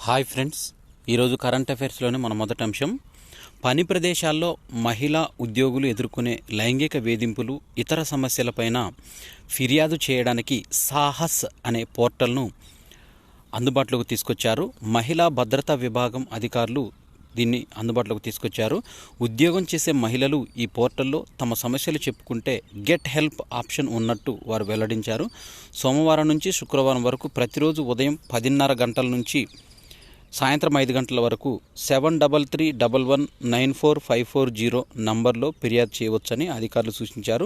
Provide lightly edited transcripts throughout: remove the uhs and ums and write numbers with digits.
Hi friends, ఈరోజు current అఫైర్స్లోనే మన మొదటి అంశం పని ప్రదేశాల్లో మహిళా ఉద్యోగులు ఎదుర్కొనే లైంగిక వేధింపులు ఇతర సమస్యలపైన ఫిర్యాదు చేయడానికి సాహస్ అనే పోర్టల్ను అందుబాటులోకి తీసుకొచ్చారు. మహిళా భద్రతా విభాగం అధికారులు దీన్ని అందుబాటులోకి తీసుకొచ్చారు. ఉద్యోగం చేసే మహిళలు ఈ పోర్టల్లో తమ సమస్యలు చెప్పుకుంటే గెట్ హెల్ప్ ఆప్షన్ ఉన్నట్టు వారు వెల్లడించారు. సోమవారం నుంచి శుక్రవారం వరకు ప్రతిరోజు ఉదయం 10:30 గంటల నుంచి సాయంత్రం 5 గంటల వరకు 7331194540 నంబర్లో ఫిర్యాదు చేయవచ్చని అధికారులు సూచించారు.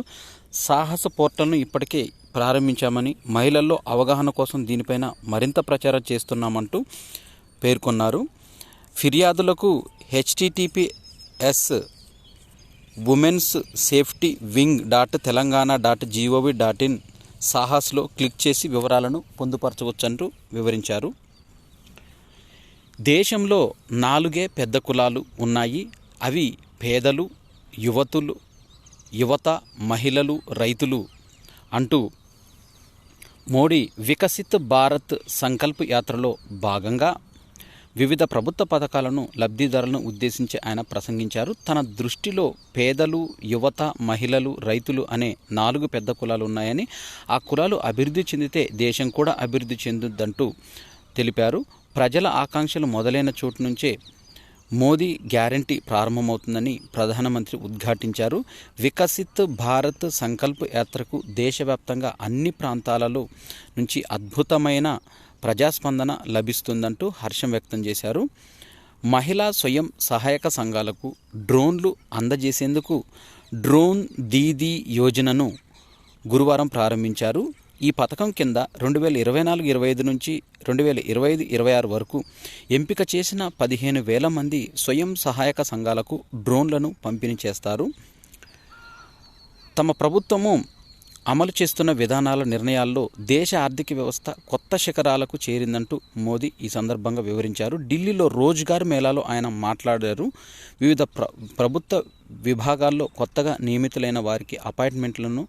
సాహస పోర్టల్ను ఇప్పటికే ప్రారంభించామని, మహిళల్లో అవగాహన కోసం దీనిపైన మరింత ప్రచారం చేస్తున్నామంటూ పేర్కొన్నారు. ఫిర్యాదులకు https://womensSafetyWing.telangana.gov.in సాహస్లో క్లిక్ చేసి వివరాలను పొందుపరచవచ్చంటూ వివరించారు. దేశంలో 4 పెద్ద కులాలు ఉన్నాయి. అవి పేదలు, యువత, మహిళలు, రైతులు అంటూ మోడీ వికసిత్ భారత్ సంకల్ప యాత్రలో భాగంగా వివిధ ప్రభుత్వ పథకాలను లబ్ధిదారులను ఉద్దేశించి ఆయన ప్రసంగించారు. తన దృష్టిలో పేదలు, యువత, మహిళలు, రైతులు అనే 4 పెద్ద కులాలు ఉన్నాయని, ఆ కులాలు అభివృద్ధి చెందితే దేశం కూడా అభివృద్ధి చెందుద్దంటూ తెలిపారు. ప్రజల ఆకాంక్షలు మొదలైన చోటు నుంచే మోదీ గ్యారంటీ ప్రారంభమవుతుందని ప్రధానమంత్రి ఉద్ఘాటించారు. వికసిత్ భారత్ సంకల్ప యాత్రకు దేశవ్యాప్తంగా అన్ని ప్రాంతాలలో నుంచి అద్భుతమైన ప్రజాస్పందన లభిస్తుందంటూ హర్షం వ్యక్తం చేశారు. మహిళా స్వయం సహాయక సంఘాలకు డ్రోన్లు అందజేసేందుకు డ్రోన్ దీదీ యోజనను గురువారం ప్రారంభించారు. ఈ పథకం కింద 2024-25 నుంచి 2025-26 వరకు ఎంపిక చేసిన 15,000 మంది స్వయం సహాయక సంఘాలకు డ్రోన్లను పంపిణీ చేస్తారు. తమ ప్రభుత్వము అమలు చేస్తున్న విధానాల నిర్ణయాల్లో దేశ ఆర్థిక వ్యవస్థ కొత్త శిఖరాలకు చేరిందంటూ మోదీ ఈ సందర్భంగా వివరించారు. ఢిల్లీలో రోజ్గార్ మేళాలో ఆయన మాట్లాడారు. వివిధ ప్రభుత్వ విభాగాల్లో కొత్తగా నియమితులైన వారికి అపాయింట్మెంట్లను,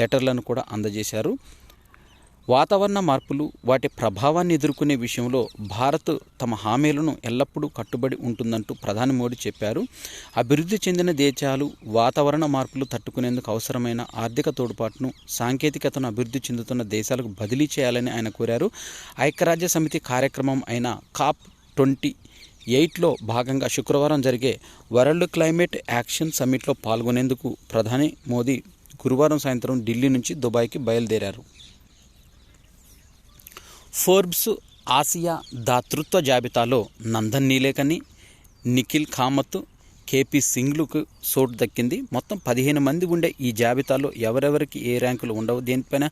లెటర్లను కూడా అందజేశారు. వాతావరణ మార్పులు, వాటి ప్రభావాన్ని ఎదుర్కొనే విషయంలో భారత్ తమ హామీలను ఎల్లప్పుడూ కట్టుబడి ఉంటుందంటూ ప్రధాని మోడీ చెప్పారు. అభివృద్ధి చెందిన దేశాలు వాతావరణ మార్పులు తట్టుకునేందుకు అవసరమైన ఆర్థిక తోడ్పాటును, సాంకేతికతను అభివృద్ధి చెందుతున్న దేశాలకు బదిలీ చేయాలని ఆయన కోరారు. ఐక్యరాజ్య సమితి కార్యక్రమం అయిన COP28లో భాగంగా శుక్రవారం జరిగే వరల్డ్ క్లైమేట్ యాక్షన్ సమ్మిట్లో పాల్గొనేందుకు ప్రధాని మోదీ గురువారం సాయంత్రం ఢిల్లీ నుంచి దుబాయ్కి బయలుదేరారు. ఫోర్బ్స్ ఆసియా దాతృత్వ జాబితాలో నందన్ నీలేకని, నిఖిల్ కామత్, కేపీ సింగ్లకు చోటు దక్కింది. మొత్తం 15 మంది ఉండే ఈ జాబితాలో ఎవరెవరికి ఏ ర్యాంకులు ఉండవు. దీనిపైన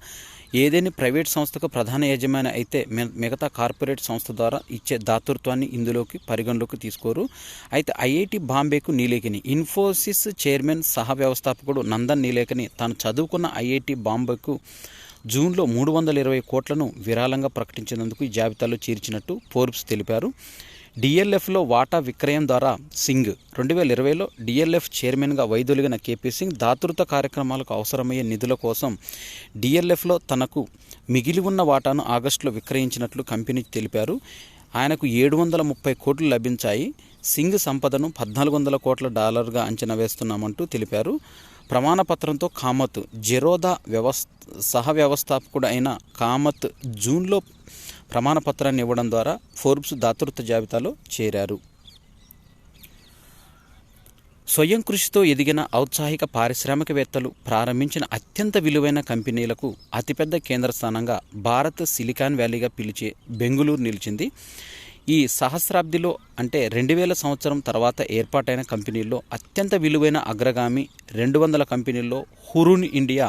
ఏదైనా ప్రైవేట్ సంస్థకు ప్రధాన యజమాని అయితే మిగతా కార్పొరేట్ సంస్థ ద్వారా ఇచ్చే దాతృత్వాన్ని ఇందులోకి పరిగణలోకి తీసుకోరు. అయితే ఐఐటి బాంబేకు నీలేకని, ఇన్ఫోసిస్ చైర్మన్ సహ వ్యవస్థాపకుడు నందన్ నీలేకని తాను చదువుకున్న ఐఐటి బాంబేకు జూన్లో 320 కోట్లను విరాళంగా ప్రకటించినందుకు ఈ జాబితాలో చేర్చినట్టు ఫోర్బ్స్ తెలిపారు. డిఎల్ఎఫ్లో వాటా విక్రయం ద్వారా సింగ్ 2020లో డిఎల్ఎఫ్ చైర్మన్గా వైదొలిగిన కేపీ సింగ్ దాతృత్వ కార్యక్రమాలకు అవసరమయ్యే నిధుల కోసం డిఎల్ఎఫ్లో తనకు మిగిలి ఉన్న వాటాను ఆగస్టులో విక్రయించినట్లు కంపెనీ తెలిపారు. ఆయనకు 730 కోట్లు లభించాయి. సింగ్ సంపదను $1,400 కోట్ల అంచనా వేస్తున్నామంటూ తెలిపారు. ప్రమాణపత్రంతో కామత్, జెరోదా సహ వ్యవస్థాపకుడు అయిన కామత్ జూన్లో ప్రమాణపత్రాన్ని ఇవ్వడం ద్వారా ఫోర్బ్స్ దాతృత్వ జాబితాలో చేరారు. స్వయం కృషితో ఎదిగిన ఔత్సాహిక పారిశ్రామికవేత్తలు ప్రారంభించిన అత్యంత విలువైన కంపెనీలకు అతిపెద్ద కేంద్ర స్థానంగా భారత్ సిలికాన్ వ్యాలీగా పిలిచే బెంగుళూరు నిలిచింది. ఈ సహస్రాబ్దిలో అంటే 2000 సంవత్సరం తర్వాత ఏర్పాటైన కంపెనీల్లో అత్యంత విలువైన అగ్రగామి 200 కంపెనీల్లో హురున్ ఇండియా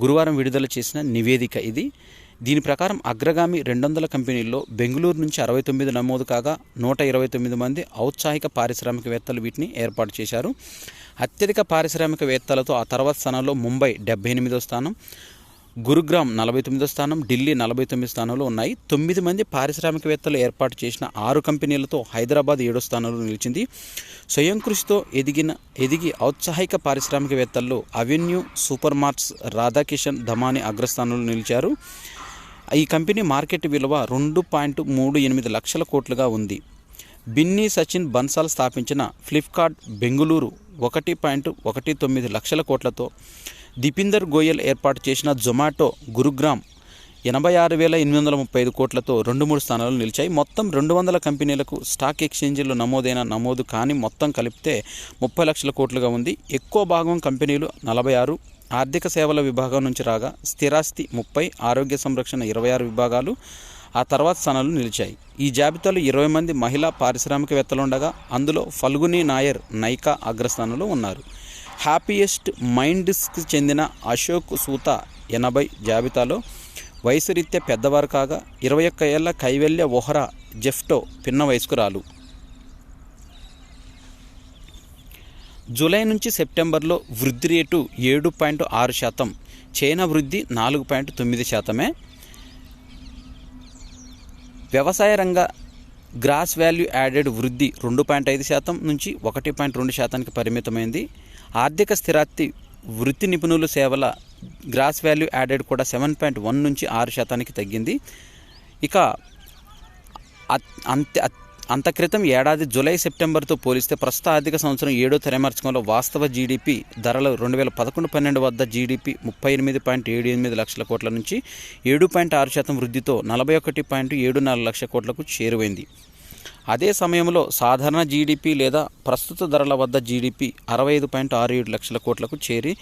గురువారం విడుదల చేసిన నివేదిక ఇది. దీని ప్రకారం అగ్రగామి 200 కంపెనీల్లో బెంగళూరు నుంచి 69 నమోదు కాగా 129 మంది ఔత్సాహిక పారిశ్రామికవేత్తలు వీటిని ఏర్పాటు చేశారు. అత్యధిక పారిశ్రామికవేత్తలతో ఆ తర్వాత స్థానంలో ముంబై 78వ స్థానం, గురుగ్రామ్ 49వ స్థానం, ఢిల్లీ 49 స్థానంలో ఉన్నాయి. 9 మంది పారిశ్రామికవేత్తలు ఏర్పాటు చేసిన 6 కంపెనీలతో హైదరాబాద్ 7వ స్థానంలో నిలిచింది. స్వయం కృషితో ఎదిగి ఔత్సాహిక పారిశ్రామికవేత్తల్లో avenue super marts Radhakishan Damani అగ్రస్థానంలో నిలిచారు. ఈ కంపెనీ మార్కెట్ విలువ 2.38 లక్షల కోట్లుగా ఉంది. బిన్నీ సచిన్ బన్సాల్ స్థాపించిన ఫ్లిప్కార్ట్ బెంగుళూరు 1.19 లక్షల కోట్లతో, దీపిందర్ గోయల్ ఏర్పాటు చేసిన జొమాటో గురుగ్రామ్ 86,835 కోట్లతో 2-3 స్థానాలు నిలిచాయి. మొత్తం 200 కంపెనీలకు స్టాక్ ఎక్స్చేంజీలో నమోదు కానీ మొత్తం కలిపితే 30 లక్షల కోట్లుగా ఉంది. ఎక్కువ భాగం కంపెనీలు 46 ఆర్థిక సేవల విభాగం నుంచి రాగా, స్థిరాస్తి 30, ఆరోగ్య సంరక్షణ 26 విభాగాలు ఆ తర్వాత స్థానాలు నిలిచాయి. ఈ జాబితాలో 20 మంది మహిళా పారిశ్రామికవేత్తలుండగా అందులో ఫల్గుని నాయర్ నైకా అగ్రస్థానంలో ఉన్నారు. హ్యాపీయెస్ట్ మైండ్స్కి చెందిన అశోక్ సూతా 80 జాబితాలో వయసు రీత్యా పెద్దవారు కాగా, 21 ఏళ్ల కైవల్య వోహ్రా జెఫ్టో పిన్న వయస్కురాలు. జూలై నుంచి సెప్టెంబర్లో వృద్ధి రేటు 7.6%, చైనా వృద్ధి 4.9%. వ్యవసాయ రంగ గ్రాస్ వాల్యూ యాడెడ్ వృద్ధి 2.5% నుంచి 1.2%కి పరిమితమైంది. ఆర్థిక స్థిరాస్తి వృత్తి నిపుణులు సేవల గ్రాస్ వాల్యూ యాడెడ్ కూడా 7.1 నుంచి 6%కి తగ్గింది. ఇక అంత క్రితం ఏడాది జూలై సెప్టెంబర్తో పోలిస్తే ప్రస్తుత ఆర్థిక సంవత్సరం 7వ త్రైమాసికంలో వాస్తవ జీడిపి ధరలు 2011-12 వద్ద జీడిపి 38.78 లక్షల కోట్ల నుంచి 7.6% వృద్ధితో 41.74 లక్షల కోట్లకు చేరువైంది. అదే సమయంలో సాధారణ జీడిపి లేదా ప్రస్తుత ధరల వద్ద జీడిపి 65.67 లక్షల కోట్లకు చేరి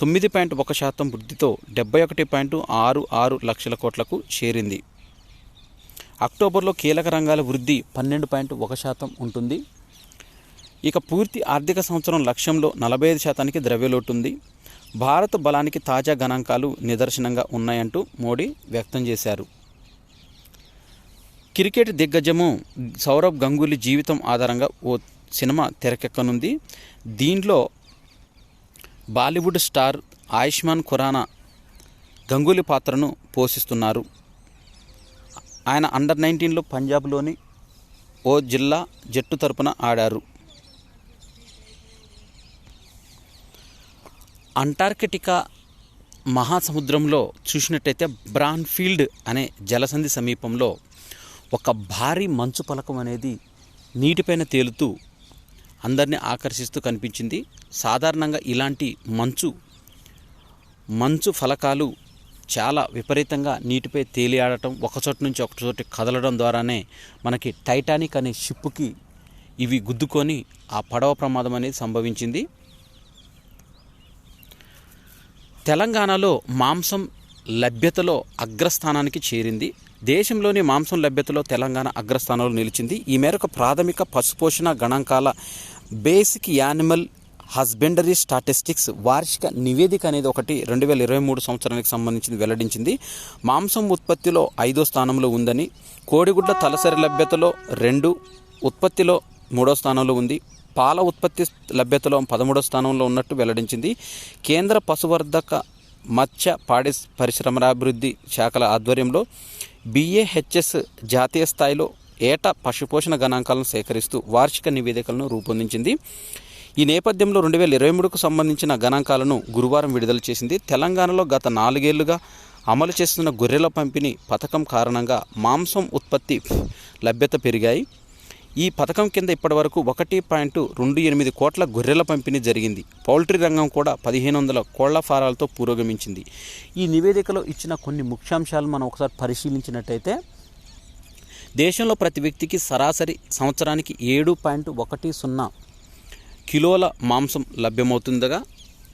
9.1% వృద్ధితో 71.66 లక్షల కోట్లకు చేరింది. అక్టోబర్లో కీలక రంగాల వృద్ధి 12.1% ఉంటుంది. ఇక పూర్తి ఆర్థిక సంవత్సరం లక్ష్యంలో 45%కి ద్రవ్యలోటు ఉంది. భారత బలానికి తాజా గణాంకాలు నిదర్శనంగా ఉన్నాయంటూ మోడీ వ్యక్తం చేశారు. క్రికెట్ దిగ్గజము సౌరవ్ గంగూలీ జీవితం ఆధారంగా ఓ సినిమా తెరకెక్కనుంది. దీంట్లో బాలీవుడ్ స్టార్ ఆయుష్మాన్ ఖురానా గంగూలీ పాత్రను పోషిస్తున్నారు. ఆయన అండర్-19లో పంజాబ్లోని ఓ జిల్లా జట్టు తరపున ఆడారు. అంటార్కిటికా మహాసముద్రంలో చూసినట్టయితే బ్రాన్ఫీల్డ్ అనే జలసంధి సమీపంలో ఒక భారీ మంచు పలకం అనేది నీటిపైన తేలుతూ అందరినీ ఆకర్షిస్తూ కనిపించింది. సాధారణంగా ఇలాంటి మంచు ఫలకాలు చాలా విపరీతంగా నీటిపై తేలియాడటం, ఒకచోట నుంచి ఒకచోటి కదలడం ద్వారానే మనకి టైటానిక్ అనే షిప్కి ఇవి గుద్దుకొని ఆ పడవ ప్రమాదం అనేది సంభవించింది. తెలంగాణలో మాంసం లభ్యతలో అగ్రస్థానానికి చేరింది. దేశంలోని మాంసం లభ్యతలో తెలంగాణ అగ్రస్థానంలో నిలిచింది. ఈ మేరకు ప్రాథమిక పశుపోషణ గణాంకాల బేసిక్ యానిమల్ హస్బెండరీ స్టాటిస్టిక్స్ వార్షిక నివేదిక అనేది ఒకటి 2023 సంవత్సరానికి సంబంధించింది వెల్లడించింది. మాంసం ఉత్పత్తిలో 5వ స్థానంలో ఉందని, కోడిగుడ్ల తలసరి లభ్యతలో 2, ఉత్పత్తిలో 3వ స్థానంలో ఉంది. పాల ఉత్పత్తి లభ్యతలో 13వ స్థానంలో ఉన్నట్టు వెల్లడించింది. కేంద్ర పశువర్ధక మత్స్య పాడి పరిశ్రమాభివృద్ధి శాఖల ఆధ్వర్యంలో BAHS జాతీయ స్థాయిలో ఏటా పశుపోషణ గణాంకాలను సేకరిస్తూ వార్షిక నివేదికలను రూపొందించింది. ఈ నేపథ్యంలో 2023కు సంబంధించిన గణాంకాలను గురువారం విడుదల చేసింది. తెలంగాణలో గత 4 ఏళ్లుగా అమలు చేస్తున్న గొర్రెల పంపిణీ పథకం కారణంగా మాంసం ఉత్పత్తి లభ్యత పెరిగాయి. ఈ పథకం కింద ఇప్పటివరకు 1.28 కోట్ల గొర్రెల పంపిణీ జరిగింది. పౌల్ట్రీ రంగం కూడా 1500 కోళ్ల ఫారాలతో పురోగమించింది. ఈ నివేదికలో ఇచ్చిన కొన్ని ముఖ్యాంశాలు మనం ఒకసారి పరిశీలించినట్టయితే, దేశంలో ప్రతి వ్యక్తికి సరాసరి సంవత్సరానికి 7.10 కిలోల మాంసం లభ్యమవుతుండగా,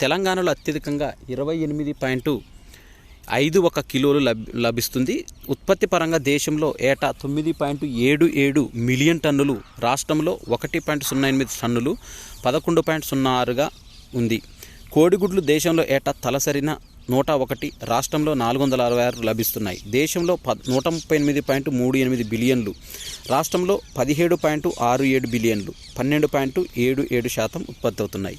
తెలంగాణలో అత్యధికంగా 28.51 కిలోలు లభిస్తుంది. ఉత్పత్తి పరంగా దేశంలో ఏటా 9.77 మిలియన్ టన్నులు, రాష్ట్రంలో 1.08 టన్నులు 11.06గా ఉంది. కోడిగుడ్లు దేశంలో ఏటా తలసరిన 101, రాష్ట్రంలో 466 లభిస్తున్నాయి. దేశంలో 138.38 బిలియన్లు, రాష్ట్రంలో 17.67 బిలియన్లు, 12.77% ఉత్పత్తి అవుతున్నాయి.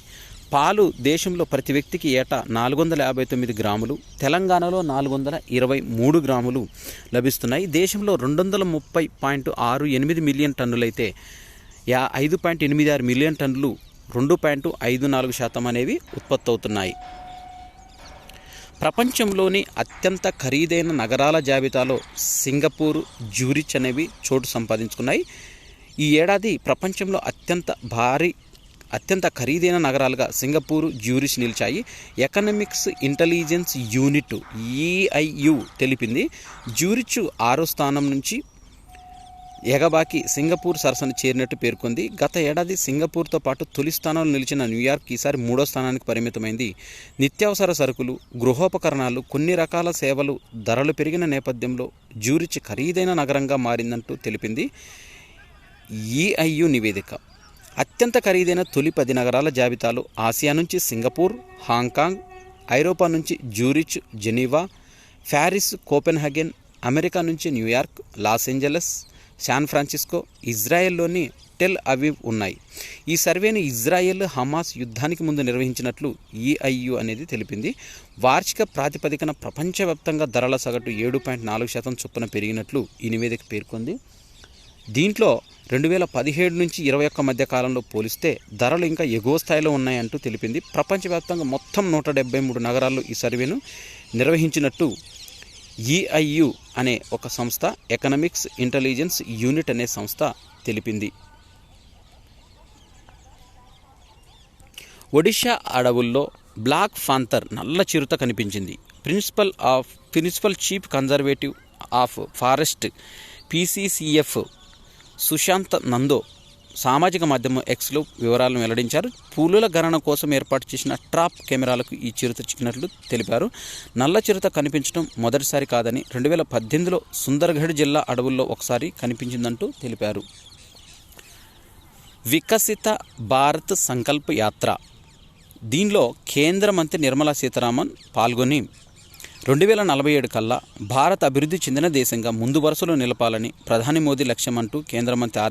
పాలు దేశంలో ప్రతి వ్యక్తికి ఏటా 459 గ్రాములు, తెలంగాణలో 423 గ్రాములు లభిస్తున్నాయి. దేశంలో 230.68 మిలియన్ టన్నులైతే 5.86 మిలియన్ టన్నులు 2.54% అనేవి ఉత్పత్తి అవుతున్నాయి. ప్రపంచంలోని అత్యంత ఖరీదైన నగరాల జాబితాలో సింగపూర్, జ్యూరిచ్ అనేవి చోటు సంపాదించుకున్నాయి. ఈ ఏడాది ప్రపంచంలో అత్యంత ఖరీదైన నగరాలుగా సింగపూర్, జ్యూరిచ్ నిలిచాయి. ఎకనామిక్స్ ఇంటెలిజెన్స్ యూనిట్ EIU తెలిపింది. జ్యూరిచ్ 6వ స్థానం నుంచి ఎగబాకి సింగపూర్ సరసన చేరినట్టు పేర్కొంది. గత ఏడాది సింగపూర్తో పాటు తొలి స్థానంలో నిలిచిన న్యూయార్క్ ఈసారి 3వ స్థానానికి పరిమితమైంది. నిత్యావసర సరుకులు, గృహోపకరణాలు, కొన్ని రకాల సేవలు ధరలు పెరిగిన నేపథ్యంలో జ్యూరిచ్ ఖరీదైన నగరంగా మారిందంటూ తెలిపింది EIU నివేదిక. అత్యంత ఖరీదైన తొలి 10 నగరాల జాబితాలో ఆసియా నుంచి సింగపూర్, హాంకాంగ్, ఐరోపా నుంచి Zurich, Geneva, Paris, Copenhagen, America నుంచి New York, Los Angeles, San Francisco, ఇజ్రాయెల్లోని టెల్ అవీవ్ ఉన్నాయి. ఈ సర్వేను ఇజ్రాయెల్ హమాస్ యుద్ధానికి ముందు నిర్వహించినట్లు EIU అనేది తెలిపింది. వార్షిక ప్రాతిపదికన ప్రపంచవ్యాప్తంగా ధరల సగటు 7.4% చొప్పున పెరిగినట్లు ఈ నివేదిక పేర్కొంది. దీంట్లో 2017 నుంచి 21 మధ్య కాలంలో పోలిస్తే ధరలు ఇంకా ఎగువ స్థాయిలో ఉన్నాయంటూ తెలిపింది. ప్రపంచవ్యాప్తంగా మొత్తం 173 నగరాల్లో ఈ సర్వేను నిర్వహించినట్టు EIU అనే ఒక సంస్థ, ఎకనామిక్స్ ఇంటెలిజెన్స్ యూనిట్ అనే సంస్థ తెలిపింది. ఒడిషా అడవుల్లో బ్లాక్ ఫాంతర్ నల్ల చిరుత కనిపించింది. Principal chief conservative of forest PCCF Sushant Nanda సామాజిక మాధ్యమం Xలో వివరాలను వెల్లడించారు. పులుల గణన కోసం ఏర్పాటు చేసిన ట్రాప్ కెమెరాలకు ఈ చిరుత చిక్కినట్లు తెలిపారు. నల్ల చిరుత కనిపించడం మొదటిసారి కాదని 2018లో సుందర్గఢ్ జిల్లా అడవుల్లో ఒకసారి కనిపించిందంటూ తెలిపారు. వికసిత భారత్ సంకల్ప యాత్ర, దీనిలో కేంద్ర మంత్రి నిర్మలా సీతారామన్ పాల్గొని 2047 కల్లా భారత్ అభివృద్ధి చెందిన దేశంగా ముందు వరుసలో నిలపాలని ప్రధాని మోదీ లక్ష్యం అంటూ కేంద్ర మంత్రి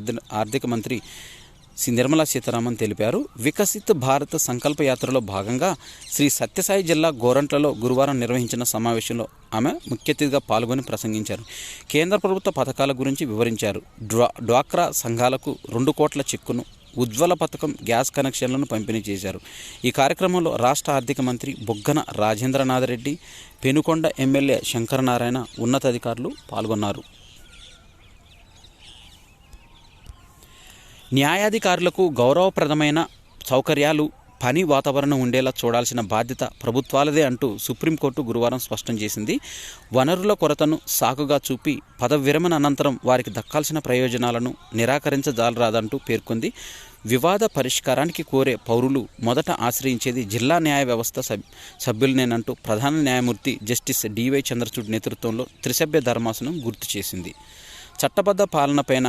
ఆర్థిక మంత్రి నిర్మలా సీతారామన్ తెలిపారు. వికసిత్ భారత్ సంకల్ప యాత్రలో భాగంగా శ్రీ సత్యసాయి జిల్లా గోరంట్లలో గురువారం నిర్వహించిన సమావేశంలో ఆమె ముఖ్య అతిథిగా పాల్గొని ప్రసంగించారు. కేంద్ర ప్రభుత్వ పథకాల గురించి వివరించారు. డ్వాక్రా సంఘాలకు 2 కోట్ల చెక్కును, ఉజ్వల పథకం గ్యాస్ కనెక్షన్లను పంపిణీ చేశారు. ఈ కార్యక్రమంలో రాష్ట్ర ఆర్థిక మంత్రి బుగ్గన రాజేంద్రనాథ్ రెడ్డి, పెనుకొండ ఎమ్మెల్యే శంకరనారాయణ, ఉన్నతాధికారులు పాల్గొన్నారు. న్యాయాధికారులకు గౌరవప్రదమైన సౌకర్యాలు, పని వాతావరణం ఉండేలా చూడాల్సిన బాధ్యత ప్రభుత్వాలదే అంటూ సుప్రీంకోర్టు గురువారం స్పష్టం చేసింది. వనరుల కొరతను సాకుగా చూపి పదవి విరమణ అనంతరం వారికి దక్కాల్సిన ప్రయోజనాలను నిరాకరించజాలరాదంటూ పేర్కొంది. వివాద పరిష్కారానికి కోరే పౌరులు మొదట ఆశ్రయించేది జిల్లా న్యాయ వ్యవస్థ సభ్యులనేనంటూ ప్రధాన న్యాయమూర్తి జస్టిస్ DY చంద్రచూడ్ నేతృత్వంలో త్రిసభ్య ధర్మాసనం గుర్తు చేసింది. చట్టబద్ధ పాలనపైన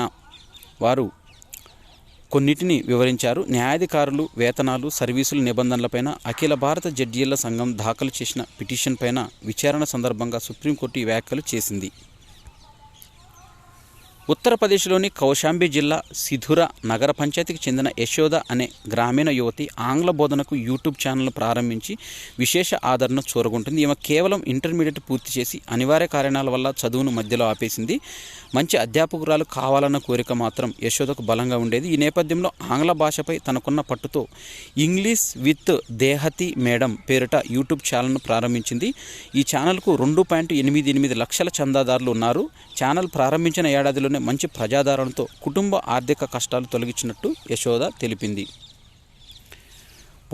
వారు కొన్నిటిని వివరించారు. న్యాయాధికారులు వేతనాలు, సర్వీసుల నిబంధనలపైన అఖిల భారత జడ్జీల సంఘం దాఖలు చేసిన పిటిషన్ పైన విచారణ సందర్భంగా సుప్రీంకోర్టు ఈ వ్యాఖ్యలు చేసింది. ఉత్తరప్రదేశ్లోని కౌశాంబి జిల్లా సిధుర నగర పంచాయతీకి చెందిన యశోద అనే గ్రామీణ యువతి ఆంగ్ల బోధనకు యూట్యూబ్ ఛానల్ను ప్రారంభించి విశేష ఆదరణ చూరగొంటుంది. ఈమె కేవలం ఇంటర్మీడియట్ పూర్తి చేసి అనివార్య కారణాల వల్ల చదువును మధ్యలో ఆపేసింది. మంచి అధ్యాపకురాలు కావాలన్న కోరిక మాత్రం యశోదకు బలంగా ఉండేది. ఈ నేపథ్యంలో ఆంగ్ల భాషపై తనకున్న పట్టుతో ఇంగ్లీష్ విత్ దేహతి మేడం పేరిట యూట్యూబ్ ఛానల్ను ప్రారంభించింది. ఈ ఛానల్కు 2.88 లక్షల చందాదారులు ఉన్నారు. ఛానల్ ప్రారంభించిన ఏడాదిలోనే మంచి ప్రజాదరణతో కుటుంబ ఆర్థిక కష్టాలు తొలగించినట్టు యశోద తెలిపింది.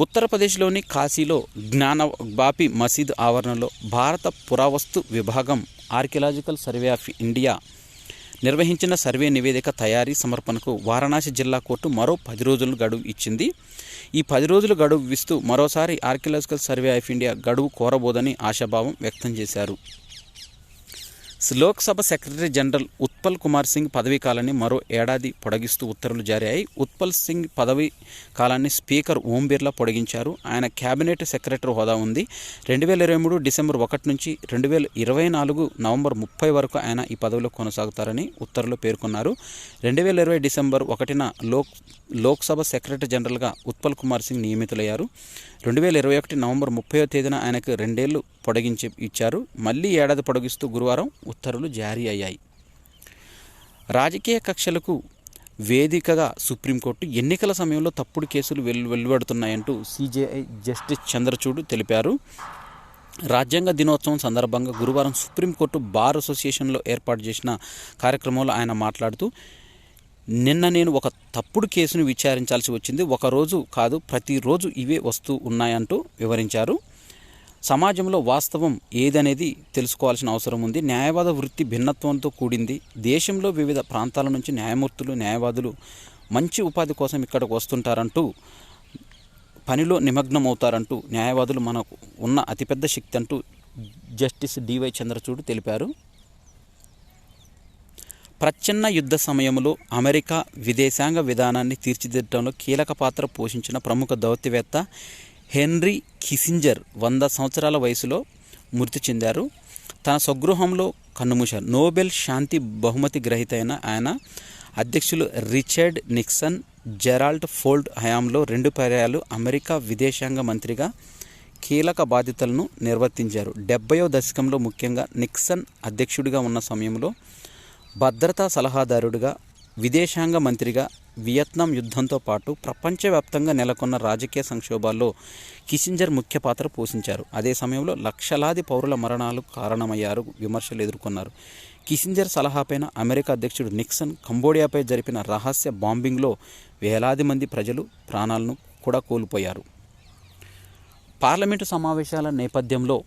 ఉత్తరప్రదేశ్లోని కాశీలో జ్ఞానబాపి మసీద్ ఆవరణలో భారత పురావస్తు విభాగం ఆర్కియలాజికల్ సర్వే ఆఫ్ ఇండియా నిర్వహించిన సర్వే నివేదిక తయారీ సమర్పణకు వారణాసి జిల్లా కోర్టు మరో 10 రోజులు గడువు ఇచ్చింది. ఈ 10 రోజులు గడువు ఇస్తూ మరోసారి ఆర్కియలాజికల్ సర్వే ఆఫ్ ఇండియా గడువు కోరబోదని ఆశాభావం వ్యక్తం చేశారు. లోక్సభ సెక్రటరీ జనరల్ ఉత్పల్ కుమార్ సింగ్ పదవీ కాలాన్ని మరో ఏడాది పొడిగిస్తూ ఉత్తర్వులు జారీ అయ్యాయి. ఉత్పల్ సింగ్ పదవీ కాలాన్ని స్పీకర్ ఓం బిర్లా పొడిగించారు. ఆయన కేబినెట్ సెక్రటరీ హోదా ఉంది. 2023 డిసెంబర్ 1 నుంచి 2024 నవంబర్ 30 వరకు ఆయన ఈ పదవిలో కొనసాగుతారని ఉత్తర్వులు పేర్కొన్నారు. 2020 డిసెంబర్ 1న లోక్సభ సెక్రటరీ జనరల్గా ఉత్పల్ కుమార్ సింగ్ నియమితులయ్యారు. 2021 నవంబర్ 30వ తేదీన ఆయనకు 2 ఏళ్లు పొడిగించి ఇచ్చారు. మళ్లీ ఏడాది పొడిగిస్తూ గురువారం ఉత్తర్వులు జారీ అయ్యాయి. రాజకీయ కక్షలకు వేదికగా సుప్రీంకోర్టు ఎన్నికల సమయంలో తప్పుడు కేసులు వెలువడుతున్నాయంటూ CJI జస్టిస్ చంద్రచూడ్ తెలిపారు. రాజ్యాంగ దినోత్సవం సందర్భంగా గురువారం సుప్రీంకోర్టు బార్ అసోసియేషన్లో ఏర్పాటు చేసిన కార్యక్రమంలో ఆయన మాట్లాడుతూ, నిన్న నేను ఒక తప్పుడు కేసును విచారించాల్సి వచ్చింది. ఒకరోజు కాదు, ప్రతిరోజు ఇవే వస్తూ ఉన్నాయంటూ వివరించారు. సమాజంలో వాస్తవం ఏదనేది తెలుసుకోవాల్సిన అవసరం ఉంది. న్యాయవాద వృత్తి భిన్నత్వంతో కూడింది. దేశంలో వివిధ ప్రాంతాల నుంచి న్యాయమూర్తులు, న్యాయవాదులు మంచి ఉపాధి కోసం ఇక్కడికి వస్తుంటారంటూ, పనిలో నిమగ్నమవుతారంటూ, న్యాయవాదులు మనకు ఉన్న అతిపెద్ద శక్తి అంటూ జస్టిస్ డివై చంద్రచూడ్ తెలిపారు. ప్రచ్ఛన్న యుద్ధ సమయంలో అమెరికా విదేశాంగ విధానాన్ని తీర్చిదిద్దడంలో కీలక పాత్ర పోషించిన ప్రముఖ దౌత్యవేత్త హెన్రీ కిసింజర్ 100 సంవత్సరాల వయసులో మృతి చెందారు. తన స్వగృహంలో కన్నుమూశారు. నోబెల్ శాంతి బహుమతి గ్రహీత అయిన ఆయన అధ్యక్షులు రిచర్డ్ నిక్సన్, జెరాల్డ్ ఫోర్డ్ హయాంలో 2 పర్యాయాలు అమెరికా విదేశాంగ మంత్రిగా కీలక బాధ్యతలను నిర్వర్తించారు. 70వ దశకంలో ముఖ్యంగా నిక్సన్ అధ్యక్షుడిగా ఉన్న సమయంలో భద్రతా సలహాదారుడిగా, విదేశాంగ మంత్రిగా వియత్నాం యుద్ధంతో పాటు ప్రపంచవ్యాప్తంగా నెలకొన్న రాజకీయ సంక్షోభాల్లో కిసింజర్ ముఖ్య పాత్ర పోషించారు. అదే సమయంలో లక్షలాది పౌరుల మరణాలకు కారణమయ్యారు, విమర్శలు ఎదుర్కొన్నారు. కిసింజర్ సలహాపైన అమెరికా అధ్యక్షుడు నిక్సన్ కంబోడియాపై జరిపిన రహస్య బాంబింగ్లో వేలాది మంది ప్రజలు ప్రాణాలను కూడా కోల్పోయారు. పార్లమెంటు సమావేశాల నేపథ్యంలో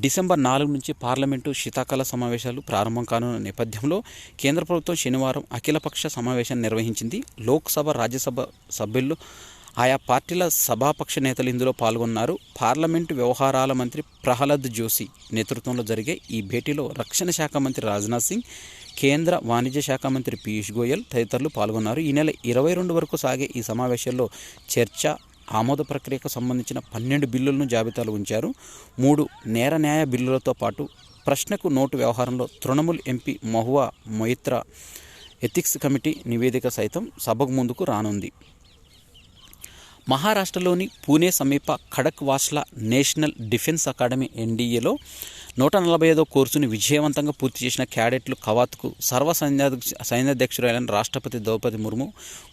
డిసెంబర్ 4 నుంచి పార్లమెంటు శీతాకాల సమావేశాలు ప్రారంభం కానున్న నేపథ్యంలో కేంద్ర ప్రభుత్వం శనివారం అఖిలపక్ష సమావేశాన్ని నిర్వహించింది. లోక్సభ, రాజ్యసభ సభ్యులు, ఆయా పార్టీల సభాపక్ష నేతలు ఇందులో పాల్గొన్నారు. పార్లమెంటు వ్యవహారాల మంత్రి ప్రహ్లాద్ జోషి నేతృత్వంలో జరిగే ఈ భేటీలో రక్షణ శాఖ మంత్రి రాజ్నాథ్ సింగ్, కేంద్ర వాణిజ్య శాఖ మంత్రి పీయూష్ గోయల్ తదితరులు పాల్గొన్నారు. ఈ నెల 22 వరకు సాగే ఈ సమావేశాల్లో చర్చ, ఆమోద ప్రక్రియకు సంబంధించిన 12 బిల్లులను జాబితాలో ఉంచారు. 3 నేర న్యాయ బిల్లులతో పాటు ప్రశ్నకు నోటు వ్యవహారంలో Trinamool MP Mahua Moitra ethics committee నివేదిక సైతం సభకు ముందుకు రానుంది. మహారాష్ట్రలోని పూణే సమీప ఖడక్వాస్లా నేషనల్ డిఫెన్స్ అకాడమీ ఎన్డీఏలో 145వ కోర్సును విజయవంతంగా పూర్తి చేసిన క్యాడెట్లు కవాతుకు సైన్యాధ్యక్షురాలైన రాష్ట్రపతి ద్రౌపది ముర్ము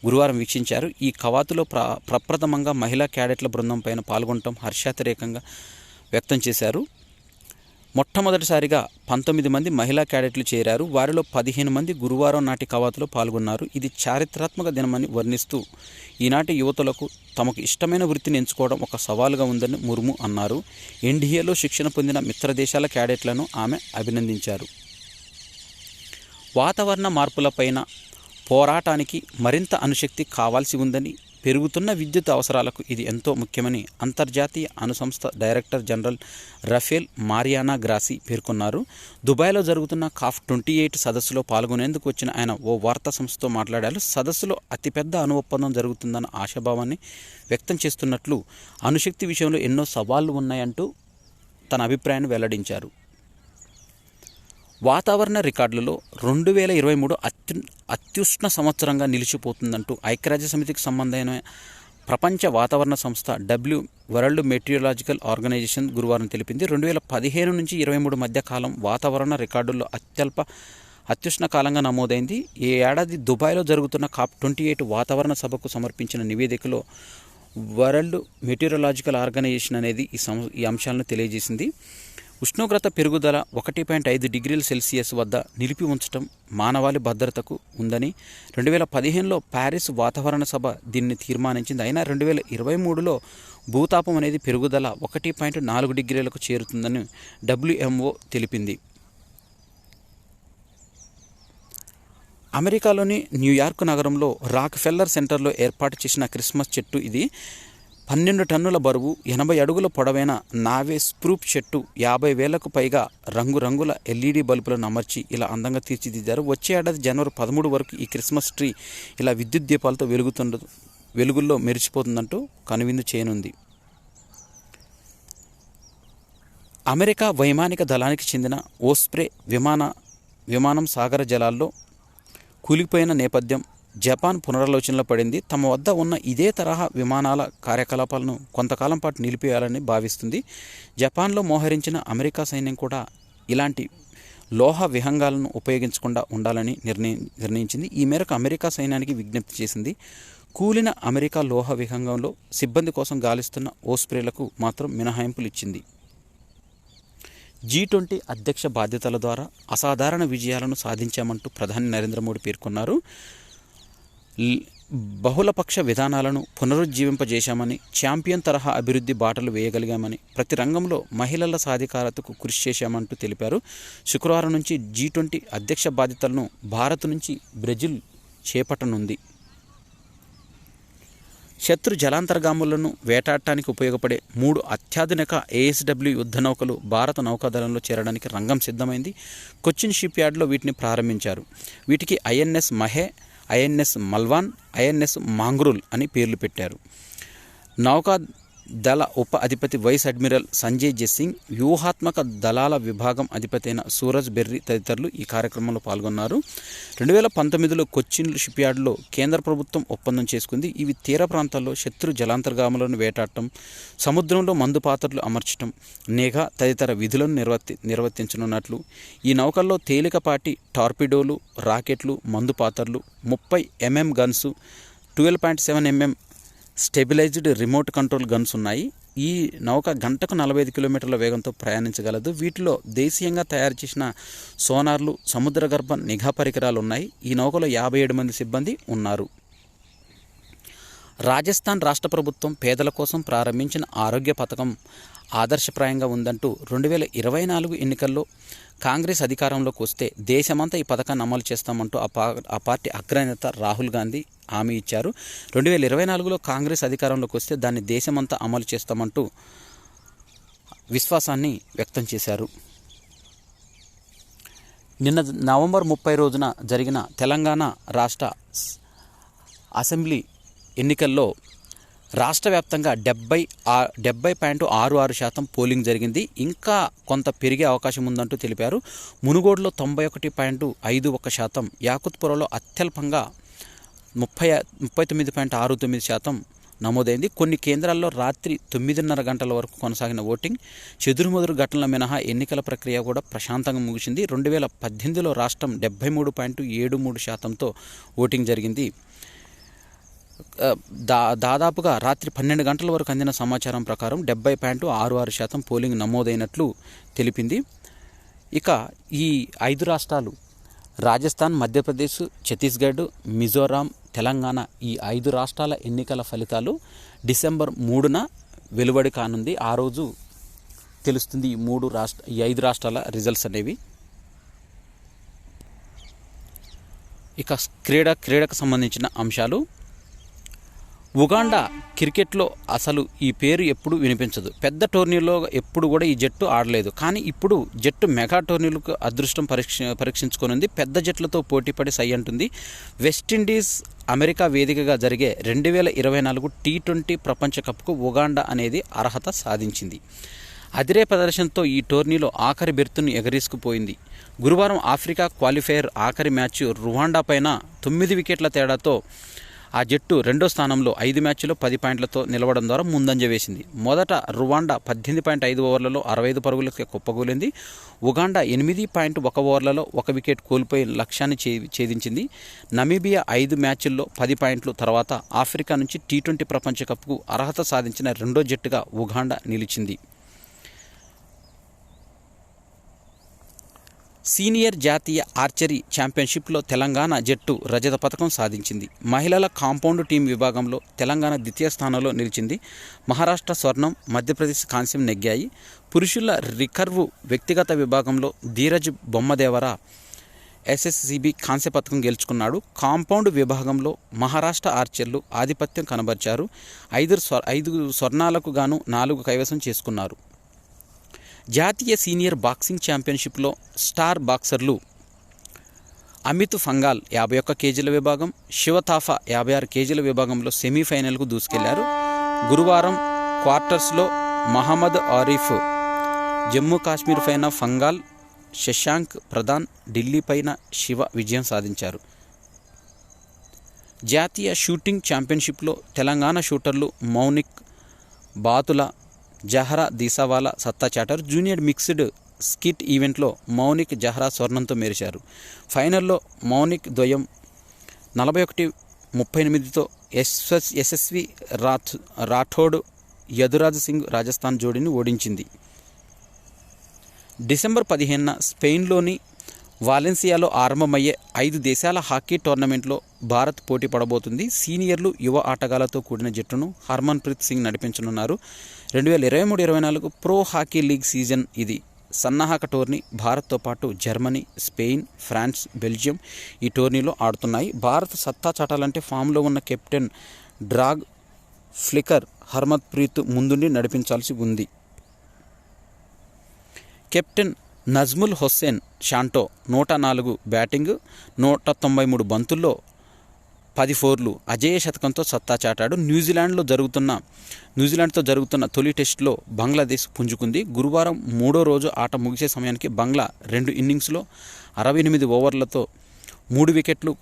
గురువారం వీక్షించారు. ఈ కవాతులో ప్రప్రథమంగా మహిళా క్యాడెట్ల బృందం పైన పాల్గొనడం హర్షాతిరేకంగా వ్యక్తం చేశారు. మొట్టమొదటిసారిగా 19 మంది మహిళా క్యాడెట్లు చేరారు. వారిలో 15 మంది గురువారం నాటి కవాతులో పాల్గొన్నారు. ఇది చారిత్రాత్మక దినమని వర్ణిస్తూ, ఈనాటి యువతులకు తమకు ఇష్టమైన వృత్తిని ఎంచుకోవడం ఒక సవాలుగా ఉందని ముర్ము అన్నారు. ఎన్డీఏలో శిక్షణ పొందిన మిత్ర దేశాల క్యాడెట్లను ఆమె అభినందించారు. వాతావరణ మార్పులపైన పోరాటానికి మరింత అణుశక్తి కావాల్సి ఉందని, పెరుగుతున్న విద్యుత్ అవసరాలకు ఇది ఎంతో ముఖ్యమని అంతర్జాతీయ అణుసంస్థ డైరెక్టర్ జనరల్ రఫేల్ మారియానా గ్రాసి పేర్కొన్నారు. దుబాయ్లో జరుగుతున్న COP28 సదస్సులో పాల్గొనేందుకు వచ్చిన ఆయన ఓ వార్తా సంస్థతో మాట్లాడారు. సదస్సులో అతిపెద్ద అణు ఒప్పందం జరుగుతుందన్న ఆశాభావాన్ని వ్యక్తం చేస్తున్నట్లు, అణుశక్తి విషయంలో ఎన్నో సవాళ్లు ఉన్నాయంటూ తన అభిప్రాయాన్ని వెల్లడించారు. వాతావరణ రికార్డులలో 2023 అత్యుష్ణ సంవత్సరంగా నిలిచిపోతుందంటూ ఐక్యరాజ్య సమితికి సంబంధమైన ప్రపంచ వాతావరణ సంస్థ వరల్డ్ మెటీరియలాజికల్ ఆర్గనైజేషన్ గురువారం తెలిపింది. 2015 నుంచి 23 మధ్య కాలం వాతావరణ రికార్డుల్లో అత్యుష్ణ కాలంగా నమోదైంది. ఈ ఏడాది దుబాయ్లో జరుగుతున్న COP28 వాతావరణ సభకు సమర్పించిన నివేదికలో వరల్డ్ మెటీరియలాజికల్ ఆర్గనైజేషన్ అనేది ఈ అంశాలను తెలియజేసింది. ఉష్ణోగ్రత పెరుగుదల 1.5 డిగ్రీల సెల్సియస్ వద్ద నిలిపి ఉంచడం మానవాళి భద్రతకు ఉందని 2015లో ప్యారిస్ వాతావరణ సభ దీన్ని తీర్మానించింది. అయినా 2023లో భూతాపం అనేది పెరుగుదల 1.4 డిగ్రీలకు చేరుతుందని WMO తెలిపింది. అమెరికాలోని న్యూయార్క్ నగరంలో రాక్ ఫెల్లర్ సెంటర్లో ఏర్పాటు చేసిన క్రిస్మస్ చెట్టు ఇది 12 టన్నుల బరువు, 80 అడుగుల పొడవైన నావే స్ప్రూప్ చెట్టు 50,000కు పైగా రంగురంగుల LED బల్బులను అమర్చి ఇలా అందంగా తీర్చిదిద్దారు. వచ్చే ఏడాది జనవరి 13 వరకు ఈ క్రిస్మస్ ట్రీ ఇలా విద్యుత్ దీపాలతో వెలుగుల్లో మెరిచిపోతుందంటూ కనువిందు చేయనుంది. అమెరికా వైమానిక దళానికి చెందిన ఓస్ప్రే విమానం సాగర జలాల్లో కూలిపోయిన నేపథ్యం జపాన్ పునరాలోచనలో పడింది. తమ వద్ద ఉన్న ఇదే తరహా విమానాల కార్యకలాపాలను కొంతకాలం పాటు నిలిపేయాలని భావిస్తుంది. జపాన్లో మోహరించిన అమెరికా సైన్యం కూడా ఇలాంటి లోహ విహంగాలను ఉపయోగించకుండా ఉండాలని నిర్ణయించింది. ఈ మేరకు అమెరికా సైన్యానికి విజ్ఞప్తి చేసింది. కూలిన అమెరికా లోహ విహంగంలో సిబ్బంది కోసం గాలిస్తున్న ఓస్ప్రేలకు మాత్రం మినహాయింపులు ఇచ్చింది. G20 అధ్యక్ష బాధ్యతల ద్వారా అసాధారణ విజయాలను సాధించామంటూ ప్రధాని నరేంద్ర మోడీ పేర్కొన్నారు. బహుళపక్ష విధానాలను పునరుజ్జీవింపజేశామని, ఛాంపియన్ తరహా అభివృద్ధి బాటలు వేయగలిగామని, ప్రతి రంగంలో మహిళల సాధికారతకు కృషి చేశామంటూ తెలిపారు. శుక్రవారం నుంచి G20 అధ్యక్ష బాధ్యతలను భారత్ నుంచి బ్రెజిల్ చేపట్టనుంది. శత్రు జలాంతర్గాములను వేటాడటానికి ఉపయోగపడే 3 అత్యాధునిక ASW యుద్ధ నౌకలు భారత నౌకాదళంలో చేరడానికి రంగం సిద్ధమైంది. కొచ్చిన్ షిప్ యార్డ్లో వీటిని ప్రారంభించారు. వీటికి INS Mahe, INS Malvan, INS మాంగ్రూల్ అని పేర్లు పెట్టారు. నౌకాదళ ఉప అధిపతి వైస్ అడ్మిరల్ సంజయ్ జసింగ్, వ్యూహాత్మక దళాల విభాగం అధిపతి అయిన సూరజ్ బెర్రీ తదితరులు ఈ కార్యక్రమంలో పాల్గొన్నారు. 2019లో కొచ్చిన్ షిప్ యార్డ్లో కేంద్ర ప్రభుత్వం ఒప్పందం చేసుకుంది. ఇవి తీర ప్రాంతాల్లో శత్రు జలాంతర్గాములను వేటాడటం, సముద్రంలో మందు పాత్రలు అమర్చడం, నిఘా తదితర విధులను నిర్వర్తించనున్నట్లు. ఈ నౌకల్లో తేలికపాటి టార్పిడోలు, రాకెట్లు, మందు పాత్రలు, 30 mm guns, 12.7 mm stabilised remote control guns ఉన్నాయి. ఈ నౌక గంటకు 45 కిలోమీటర్ల వేగంతో ప్రయాణించగలదు. వీటిలో దేశీయంగా తయారు చేసిన సోనార్లు, సముద్ర గర్భ నిఘా పరికరాలు ఉన్నాయి. ఈ నౌకలో 57 మంది సిబ్బంది ఉన్నారు. రాజస్థాన్ రాష్ట్ర ప్రభుత్వం పేదల కోసం ప్రారంభించిన ఆరోగ్య పథకం ఆదర్శప్రాయంగా ఉందంటూ 2024 ఎన్నికల్లో కాంగ్రెస్ అధికారంలోకి వస్తే దేశమంతా ఈ పథకాన్ని అమలు చేస్తామంటూ ఆ పార్టీ అగ్రనేత రాహుల్ గాంధీ హామీ ఇచ్చారు. 2024లో కాంగ్రెస్ అధికారంలోకి వస్తే దాన్ని దేశమంతా అమలు చేస్తామంటూ విశ్వాసాన్ని వ్యక్తం చేశారు. నిన్న నవంబర్ 30 రోజున జరిగిన తెలంగాణ రాష్ట్ర అసెంబ్లీ ఎన్నికల్లో రాష్ట్ర వ్యాప్తంగా 70.66% పోలింగ్ జరిగింది. ఇంకా కొంత పెరిగే అవకాశం ఉందంటూ తెలిపారు. మునుగోడులో 91.51%, యాకుత్పురలో అత్యల్పంగా 39.69% నమోదైంది. కొన్ని కేంద్రాల్లో రాత్రి 9:30 గంటల వరకు కొనసాగిన ఓటింగ్, చెదురుమదురు ఘటనల మినహా ఎన్నికల ప్రక్రియ కూడా ప్రశాంతంగా ముగిసింది. 2018లో రాష్ట్రం 73.73%తో ఓటింగ్ జరిగింది. దాదాపుగా రాత్రి 12 గంటల వరకు అందిన సమాచారం ప్రకారం 70.66% పోలింగ్ నమోదైనట్లు తెలిపింది. ఇక ఈ 5 రాష్ట్రాలు రాజస్థాన్, మధ్యప్రదేశ్, ఛత్తీస్గఢ్, మిజోరాం, తెలంగాణ ఈ 5 రాష్ట్రాల ఎన్నికల ఫలితాలు డిసెంబర్ 3న వెలువడి కానుంది. ఆ రోజు తెలుస్తుంది ఈ 5 రాష్ట్రాల రిజల్ట్స్ అనేవి. ఇక క్రీడకు సంబంధించిన అంశాలు. ఉగాండా క్రికెట్లో అసలు ఈ పేరు ఎప్పుడు వినిపించదు. పెద్ద టోర్నీలో ఎప్పుడు కూడా ఈ జట్టు ఆడలేదు. కానీ ఇప్పుడు జట్టు మెగా టోర్నీలకు అదృష్టం పరీక్షించుకోనుంది. పెద్ద జట్లతో పోటీపడి సై అంటుంది. వెస్టిండీస్, అమెరికా వేదికగా జరిగే 2024 T20 ప్రపంచ కప్కు ఉగాండా అనేది అర్హత సాధించింది. అదిరే ప్రదర్శనతో ఈ టోర్నీలో ఆఖరి బెర్తును ఎగరేసుకుపోయింది. గురువారం ఆఫ్రికా క్వాలిఫైయర్ ఆఖరి మ్యాచ్ రువాండా పైన 9 వికెట్ల తేడాతో ఆ జట్టు 2వ స్థానంలో 5 మ్యాచ్ల్లో 10 పాయింట్లతో నిలవడం ద్వారా ముందంజ వేసింది. మొదట రువాండా 18.5 ఓవర్లలో 65 పరుగులకి కుప్పకూలింది. ఉగాండా 8.1 ఓవర్లలో 1 వికెట్ కోల్పోయి లక్ష్యాన్ని ఛేదించింది. నమీబియా 5 మ్యాచ్ల్లో 10 పాయింట్లు తర్వాత ఆఫ్రికా నుంచి T20 ప్రపంచ కప్కు అర్హత సాధించిన 2వ జట్టుగా ఉగాండా నిలిచింది. సీనియర్ జాతీయ ఆర్చరీ ఛాంపియన్షిప్లో తెలంగాణ జట్టు రజత పథకం సాధించింది. మహిళల కాంపౌండ్ టీం విభాగంలో తెలంగాణ ద్వితీయ స్థానంలో నిలిచింది. మహారాష్ట్ర స్వర్ణం, మధ్యప్రదేశ్ కాంస్యం నెగ్గాయి. పురుషుల రికర్వ్ వ్యక్తిగత విభాగంలో ధీరజ్ బొమ్మదేవర SSCB కాంస్య పథకం గెలుచుకున్నాడు. కాంపౌండ్ విభాగంలో మహారాష్ట్ర ఆర్చర్లు ఆధిపత్యం కనబర్చారు. 5 స్వర్ణాలకు గాను 4 కైవసం చేసుకున్నారు. జాతీయ సీనియర్ బాక్సింగ్ ఛాంపియన్షిప్లో స్టార్ బాక్సర్లు అమిత్ ఫంగాల్ 51 కేజీల విభాగం, శివ థాపా 56 కేజీల విభాగంలో సెమీఫైనల్కు దూసుకెళ్లారు. గురువారం క్వార్టర్స్లో మహమ్మద్ ఆరిఫ్ జమ్మూ కాశ్మీర్ పైన ఫంగాల్, శశాంక్ ప్రధాన్ ఢిల్లీ పైన శివ విజయం సాధించారు. జాతీయ షూటింగ్ ఛాంపియన్షిప్లో తెలంగాణ షూటర్లు మౌనిక్, బాతుల, జహరా దీసావాలా సత్తా చాటారు. జూనియర్ మిక్స్డ్ స్కిట్ ఈవెంట్లో మౌనిక్ జహ్రా స్వర్ణంతో మెరిశారు. ఫైనల్లో మౌనిక్ ద్వయం 41-38తో యశస్వి రాఠోడ్ యదురాజ్ సింగ్ రాజస్థాన్ జోడీని ఓడించింది. డిసెంబర్ 15న స్పెయిన్లోని వాలెన్సియాలో ఆరంభమయ్యే 5 దేశాల హాకీ టోర్నమెంట్లో భారత్ పోటీ పడబోతుంది. సీనియర్లు, యువ ఆటగాళ్లతో కూడిన జట్టును హర్మన్ప్రీత్ సింగ్ నడిపించనున్నారు. 2023-24 ప్రో హాకీ లీగ్ సీజన్ ఇది. సన్నాహక టోర్నీ భారత్తో పాటు జర్మనీ, స్పెయిన్, ఫ్రాన్స్, బెల్జియం ఈ టోర్నీలో ఆడుతున్నాయి. భారత్ సత్తా చాటాలంటే ఫామ్లో ఉన్న కెప్టెన్ డ్రాగ్ ఫ్లికర్ హర్మన్ప్రీత్ ముందుండి నడిపించాల్సి ఉంది. కెప్టెన్ నజ్ముల్ హుస్సేన్ షాంటో 104 బ్యాటింగ్, 193 బంతుల్లో 10 ఫోర్లు, అజేయ శతకంతో సత్తా చాటాడు. న్యూజిలాండ్తో జరుగుతున్న తొలి టెస్టులో బంగ్లాదేశ్ పుంజుకుంది. గురువారం 3వ రోజు ఆట ముగిసే సమయానికి బంగ్లా 2 ఇన్నింగ్స్లో 68 ఓవర్లతో 3 వికెట్లు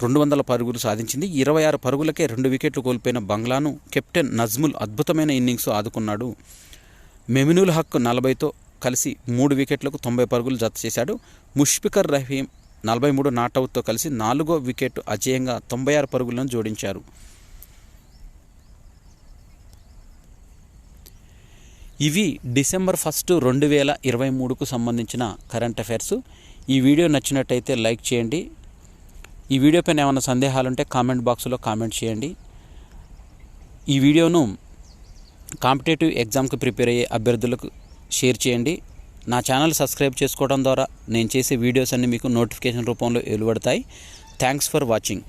200 పరుగులు సాధించింది. 26 పరుగులకే 2 వికెట్లు కోల్పోయిన బంగ్లాను కెప్టెన్ నజ్ముల్ అద్భుతమైన ఇన్నింగ్స్ ఆదుకున్నాడు. మెమినుల్ హక్ 40తో కలిసి 3 వికెట్లకు 90 పరుగులు జత చేశాడు. ముష్ఫికర్ రహీం 43 నాటౌట్తో కలిసి 4వ వికెట్ అజేయంగా 96 పరుగులను జోడించారు. ఇవి డిసెంబర్ 1, 2023కు సంబంధించిన కరెంట్ అఫైర్స్. ఈ వీడియో నచ్చినట్టయితే లైక్ చేయండి. ఈ వీడియో పైన ఏమైనా సందేహాలుంటే కామెంట్ బాక్స్లో కామెంట్ చేయండి. ఈ వీడియోను కాంపిటేటివ్ ఎగ్జామ్కి ప్రిపేర్ అయ్యే అభ్యర్థులకు షేర్ చేయండి. నా ఛానల్ సబ్స్క్రైబ్ చేసుకోవడం ద్వారా నేను చేసే వీడియోస్ అన్నీ మీకు నోటిఫికేషన్ రూపంలో వెలువడతాయి. Thanks for watching.